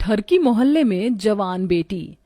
ठरकी मोहल्ले में जवान बेटी।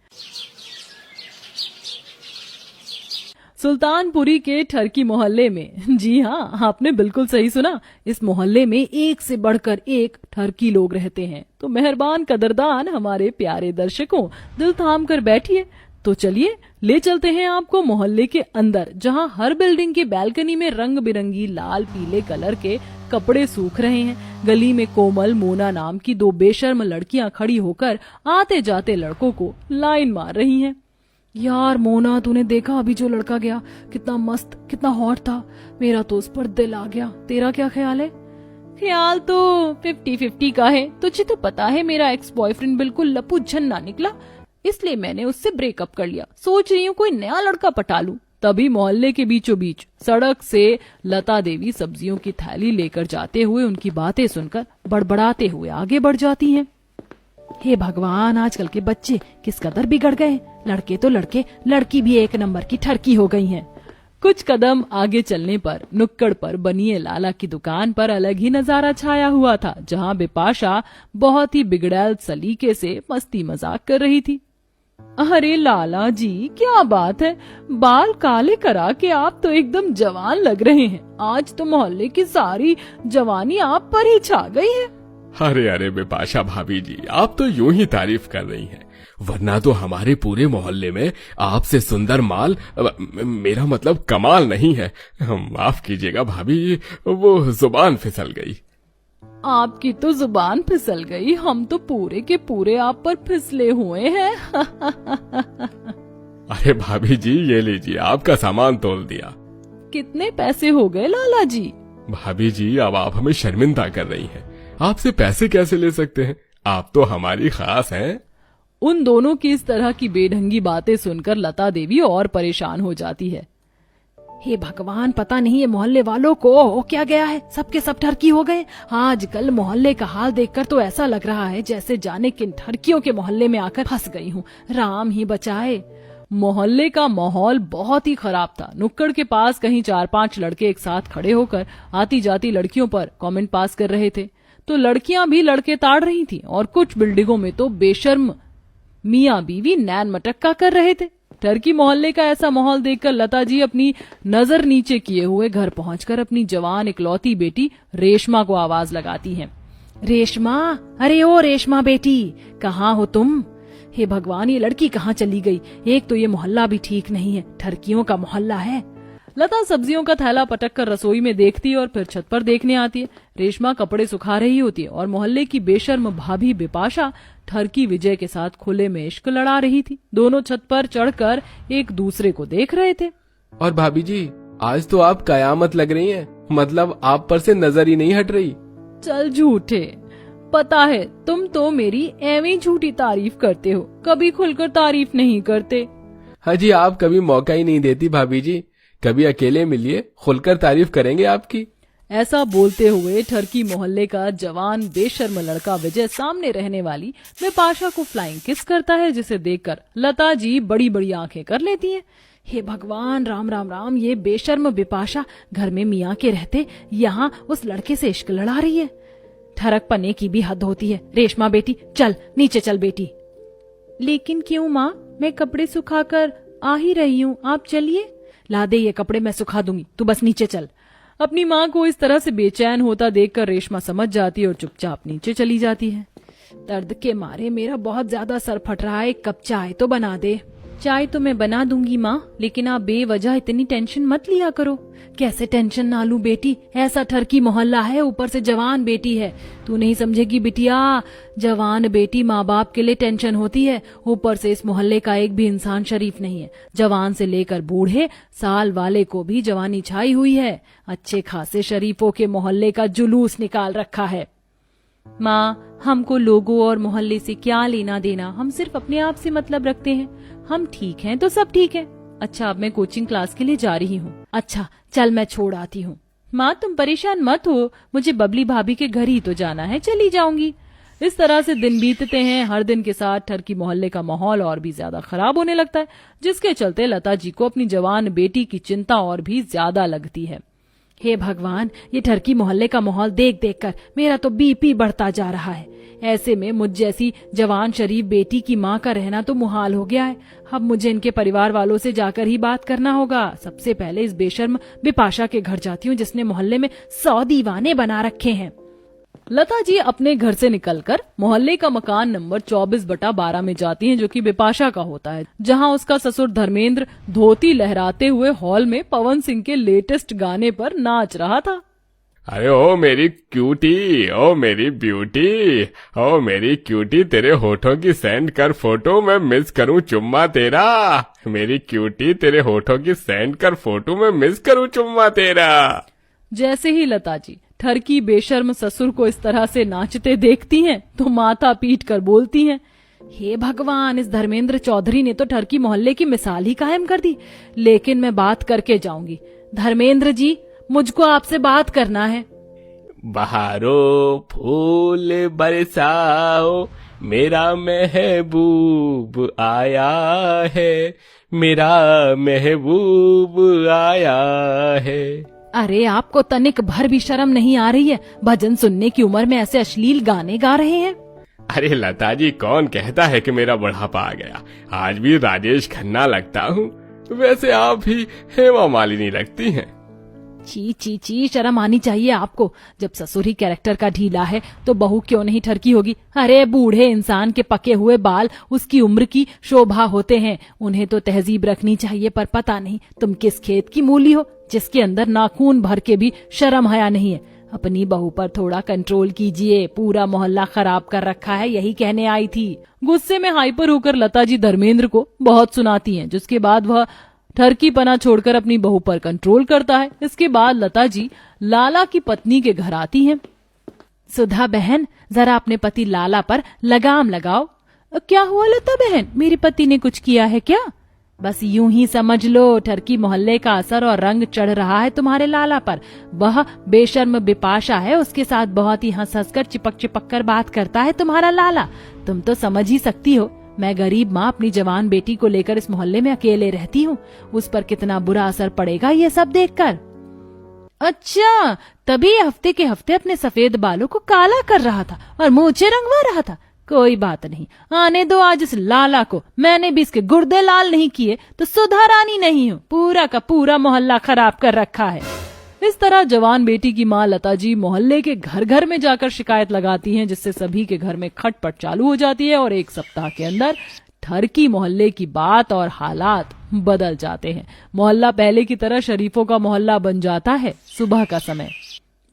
सुल्तानपुरी के ठरकी मोहल्ले में, जी हाँ, आपने बिल्कुल सही सुना, इस मोहल्ले में एक से बढ़कर एक ठरकी लोग रहते हैं। तो मेहरबान कदरदान हमारे प्यारे दर्शकों, दिल थाम कर बैठिए। तो चलिए ले चलते हैं आपको मोहल्ले के अंदर, जहाँ हर बिल्डिंग के बालकनी में रंग बिरंगी लाल पीले कलर के कपड़े सूख रहे हैं। गली में कोमल मोना नाम की 2 बेशर्म लड़कियां खड़ी होकर आते जाते लड़कों को लाइन मार रही हैं। यार मोना, तूने देखा अभी जो लड़का गया, कितना मस्त, कितना हॉट था। मेरा तो उस पर दिल आ गया। तेरा क्या ख्याल है? ख्याल तो 50-50 का है। तुझे तो पता है मेरा एक्स बॉयफ्रेंड बिल्कुल लपू झन्ना निकला, इसलिए मैंने उससे ब्रेकअप कर लिया। सोच रही हूँ कोई नया लड़का पटा लूं। तभी मोहल्ले के बीचों बीच सड़क से लता देवी सब्जियों की थैली लेकर जाते हुए उनकी बातें सुनकर बड़बड़ाते हुए आगे बढ़ जाती हैं। हे भगवान, आजकल के बच्चे किस कदर बिगड़ गए। लड़के तो लड़के, लड़की भी एक नंबर की ठरकी हो गई हैं। कुछ कदम आगे चलने पर नुक्कड़ पर बनिए लाला की दुकान पर अलग ही नजारा छाया हुआ था, जहां बिपाशा बहुत ही बिगड़ैल सलीके से मस्ती मजाक कर रही थी। अरे लाला जी, क्या बात है, बाल काले करा के आप तो एकदम जवान लग रहे हैं। आज तो मोहल्ले की सारी जवानी आप पर ही छा गई है। अरे अरे बिपाशा भाभी जी, आप तो यूं ही तारीफ कर रही हैं, वरना तो हमारे पूरे मोहल्ले में आपसे सुंदर माल, मेरा मतलब कमाल नहीं है। माफ कीजिएगा भाभी जी, वो जुबान फिसल गई। आपकी तो जुबान फिसल गई, हम तो पूरे के पूरे आप पर फिसले हुए हैं। अरे भाभी जी, ये लीजिए, आपका सामान तोल दिया। कितने पैसे हो गए लाला जी? भाभी जी, अब आप हमें शर्मिंदा कर रही हैं। आपसे पैसे कैसे ले सकते हैं, आप तो हमारी खास हैं। उन दोनों की इस तरह की बेढंगी बातें सुनकर लता देवी और परेशान हो जाती है। हे भगवान, पता नहीं ये मोहल्ले वालों को हो क्या गया है, सबके सब ठरकी हो गए। आजकल मोहल्ले का हाल देखकर तो ऐसा लग रहा है जैसे जाने किन ठरकियों के मोहल्ले में आकर फंस गई हूँ। राम ही बचाए। मोहल्ले का माहौल बहुत ही खराब था। नुक्कड़ के पास कहीं 4-5 लड़के एक साथ खड़े होकर आती जाती लड़कियों पर कमेंट पास कर रहे थे, तो लड़कियां भी लड़के ताड़ रही थीं, और कुछ बिल्डिंगों में तो बेशर्म मियां बीवी नैन मटक्का कर रहे थे। ठरकी मोहल्ले का ऐसा माहौल देखकर लता जी अपनी नजर नीचे किए हुए घर पहुंचकर अपनी जवान इकलौती बेटी रेशमा को आवाज लगाती हैं। रेशमा, अरे ओ रेशमा बेटी, कहाँ हो तुम? हे भगवान, ये लड़की कहाँ चली गई? एक तो ये मोहल्ला भी ठीक नहीं है, ठरकियों का मोहल्ला है। लता सब्जियों का थैला पटक कर रसोई में देखती है और फिर छत पर देखने आती है। रेशमा कपड़े सुखा रही होती है और मोहल्ले की बेशर्म भाभी बिपाशा ठरकी विजय के साथ खुले में इश्क लड़ा रही थी। दोनों छत पर चढ़कर एक दूसरे को देख रहे थे। और भाभी जी, आज तो आप कयामत लग रही हैं, मतलब आप पर से नजर ही नहीं हट रही। चल झूठे, पता है तुम तो मेरी एवं झूठी तारीफ करते हो, कभी खुलकर तारीफ नहीं करते। हाँ जी, आप कभी मौका ही नहीं देती भाभी जी। कभी अकेले मिलिए, खुलकर तारीफ करेंगे आपकी। ऐसा बोलते हुए ठरकी मोहल्ले का जवान बेशर्म लड़का विजय सामने रहने वाली बिपाशा को फ्लाइंग किस करता है, जिसे देखकर लता जी बड़ी बड़ी आंखें कर लेती हैं। हे भगवान, राम राम राम, ये बेशर्म बिपाशा घर में मियाँ के रहते यहाँ उस लड़के से इश्क लड़ा रही है। ठरक पने की भी हद होती है। रेशमा बेटी, चल नीचे चल बेटी। लेकिन क्यों माँ, मैं कपड़े सुखाकर आ ही रही हूँ, आप चलिए। ला दे ये कपड़े, मैं सुखा दूंगी, तू बस नीचे चल। अपनी माँ को इस तरह से बेचैन होता देखकर रेशमा समझ जाती है और चुपचाप नीचे चली जाती है। दर्द के मारे मेरा बहुत ज्यादा सर फट रहा है, एक कप चाय तो बना दे। चाय तो मैं बना दूंगी माँ, लेकिन आप बेवजह इतनी टेंशन मत लिया करो। कैसे टेंशन ना लूं बेटी, ऐसा ठरकी मोहल्ला है, ऊपर से जवान बेटी है। तू नहीं समझेगी बिटिया, जवान बेटी माँ बाप के लिए टेंशन होती है, ऊपर से इस मोहल्ले का एक भी इंसान शरीफ नहीं है। जवान से लेकर बूढ़े साल वाले को भी जवानी छाई हुई है। अच्छे खासे शरीफों के मोहल्ले का जुलूस निकाल रखा है। माँ, हमको लोगों और मोहल्ले से क्या लेना देना, हम सिर्फ अपने आप से मतलब रखते हैं। हम ठीक हैं तो सब ठीक है। अच्छा, अब मैं कोचिंग क्लास के लिए जा रही हूँ। अच्छा चल, मैं छोड़ आती हूँ। माँ तुम परेशान मत हो, मुझे बबली भाभी के घर ही तो जाना है, चली जाऊंगी। इस तरह से दिन बीतते हैं। हर दिन के साथ ठरकी मोहल्ले का माहौल और भी ज्यादा खराब होने लगता है, जिसके चलते लता जी को अपनी जवान बेटी की चिंता और भी ज्यादा लगती है। हे भगवान, ये ठरकी मोहल्ले का माहौल देख देख कर मेरा तो बीपी बढ़ता जा रहा है। ऐसे में मुझ जैसी जवान शरीफ बेटी की माँ का रहना तो मुहाल हो गया है। अब मुझे इनके परिवार वालों से जाकर ही बात करना होगा। सबसे पहले इस बेशर्म बिपाशा के घर जाती हूँ जिसने मोहल्ले में 100 दीवाने बना रखे हैं। लता जी अपने घर से निकलकर मोहल्ले का मकान नंबर 24/12 में जाती हैं, जो कि बिपाशा का होता है, जहां उसका ससुर धर्मेंद्र धोती लहराते हुए हॉल में पवन सिंह के लेटेस्ट गाने पर नाच रहा था। अरे ओ मेरी क्यूटी, ओ मेरी ब्यूटी, ओ मेरी क्यूटी, तेरे होठों की सेंड कर फोटो, मैं मिस करूं चुम्मा तेरा। मेरी क्यूटी, तेरे होठों की सेंड कर फोटो, मैं मिस करूं चुम्मा तेरा। जैसे ही लता जी ठरकी बेशर्म ससुर को इस तरह से नाचते देखती हैं तो माथा पीट कर बोलती हैं, हे भगवान, इस धर्मेंद्र चौधरी ने तो ठरकी मोहल्ले की मिसाल ही कायम कर दी। लेकिन मैं बात करके जाऊंगी। धर्मेंद्र जी, मुझको आपसे बात करना है। बहारो फूल बरसाओ, मेरा महबूब आया है, मेरा महबूब आया है। अरे आपको तनिक भर भी शर्म नहीं आ रही है? भजन सुनने की उम्र में ऐसे अश्लील गाने गा रहे हैं। अरे लता जी, कौन कहता है कि मेरा बुढ़ापा आ गया? आज भी राजेश खन्ना लगता हूँ। वैसे आप भी हेमा मालिनी लगती हैं। ची ची ची, शर्म आनी चाहिए आपको। जब ससुर ही कैरेक्टर का ढीला है तो बहू क्यों नहीं ठरकी होगी? अरे बूढ़े इंसान के पके हुए बाल उसकी उम्र की शोभा होते हैं। उन्हें तो तहजीब रखनी चाहिए, पर पता नहीं तुम किस खेत की मूली हो जिसके अंदर नाखून भर के भी शर्म हया नहीं है। अपनी बहू पर थोड़ा कंट्रोल कीजिए, पूरा मोहल्ला खराब कर रखा है, यही कहने आई थी। गुस्से में हाइपर होकर लता जी धर्मेंद्र को बहुत सुनाती हैं, जिसके बाद वह ठरकी पना छोड़कर अपनी बहू पर कंट्रोल करता है। इसके बाद लता जी लाला की पत्नी के घर आती हैं। सुधा बहन, जरा अपने पति लाला पर लगाम लगाओ। क्या हुआ लता बहन, मेरे पति ने कुछ किया है क्या? बस यूं ही समझ लो, ठरकी मोहल्ले का असर और रंग चढ़ रहा है तुम्हारे लाला पर। वह बेशर्म बिपाशा है, उसके साथ बहुत ही हंस हंस कर चिपक चिपक कर बात करता है तुम्हारा लाला। तुम तो समझ ही सकती हो, मैं गरीब माँ अपनी जवान बेटी को लेकर इस मोहल्ले में अकेले रहती हूँ। उस पर कितना बुरा असर पड़ेगा ये सब देखकर। अच्छा, तभी हफ्ते के हफ्ते अपने सफेद बालों को काला कर रहा था और मूंछें रंगवा रहा था। कोई बात नहीं, आने दो आज इस लाला को। मैंने भी इसके गुर्दे लाल नहीं किए तो सुधा रानी नहीं हूँ। पूरा का पूरा मोहल्ला खराब कर रखा है। इस तरह जवान बेटी की माँ लता जी मोहल्ले के घर घर में जाकर शिकायत लगाती हैं, जिससे सभी के घर में खटपट चालू हो जाती है और एक सप्ताह के अंदर ठरकी मोहल्ले की बात और हालात बदल जाते हैं। मोहल्ला पहले की तरह शरीफों का मोहल्ला बन जाता है। सुबह का समय।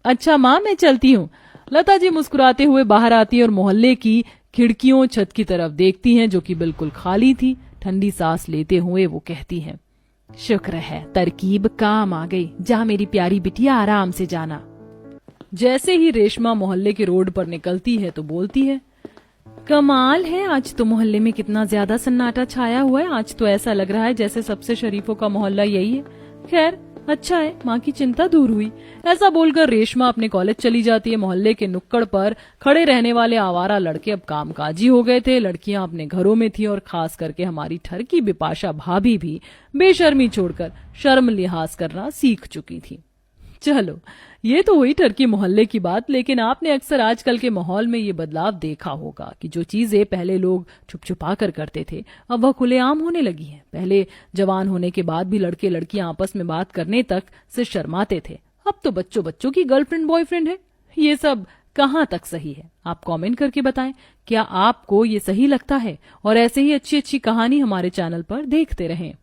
अच्छा माँ, मैं चलती हूँ। लता जी मुस्कुराते हुए बाहर आती है और मोहल्ले की खिड़कियों छत की तरफ देखती हैं, जो कि बिल्कुल खाली थी। ठंडी सांस लेते हुए वो कहती हैं, शुक्र है तरकीब काम आ गई। जा मेरी प्यारी बिटिया, आराम से जाना। जैसे ही रेशमा मोहल्ले के रोड पर निकलती है तो बोलती है, कमाल है, आज तो मोहल्ले में कितना ज्यादा सन्नाटा छाया हुआ है। आज तो ऐसा लग रहा है जैसे सबसे शरीफों का मोहल्ला यही है। खैर अच्छा है, माँ की चिंता दूर हुई। ऐसा बोलकर रेशमा अपने कॉलेज चली जाती है। मोहल्ले के नुक्कड़ पर खड़े रहने वाले आवारा लड़के अब कामकाजी हो गए थे। लड़कियां अपने घरों में थी और खास करके हमारी ठरकी बिपाशा भाभी भी बेशर्मी छोड़कर शर्म लिहाज करना सीख चुकी थी। चलो, ये तो हुई ठरकी मोहल्ले की बात, लेकिन आपने अक्सर आजकल के माहौल में ये बदलाव देखा होगा कि जो चीजें पहले लोग छुप छुपा कर करते थे अब वह खुलेआम होने लगी हैं। पहले जवान होने के बाद भी लड़के लड़कियां आपस में बात करने तक से शर्माते थे, अब तो बच्चों बच्चों की गर्लफ्रेंड बॉयफ्रेंड है। ये सब कहाँ तक सही है? आप कमेंट करके बताएं, क्या आपको ये सही लगता है? और ऐसे ही अच्छी अच्छी कहानी हमारे चैनल पर देखते रहें।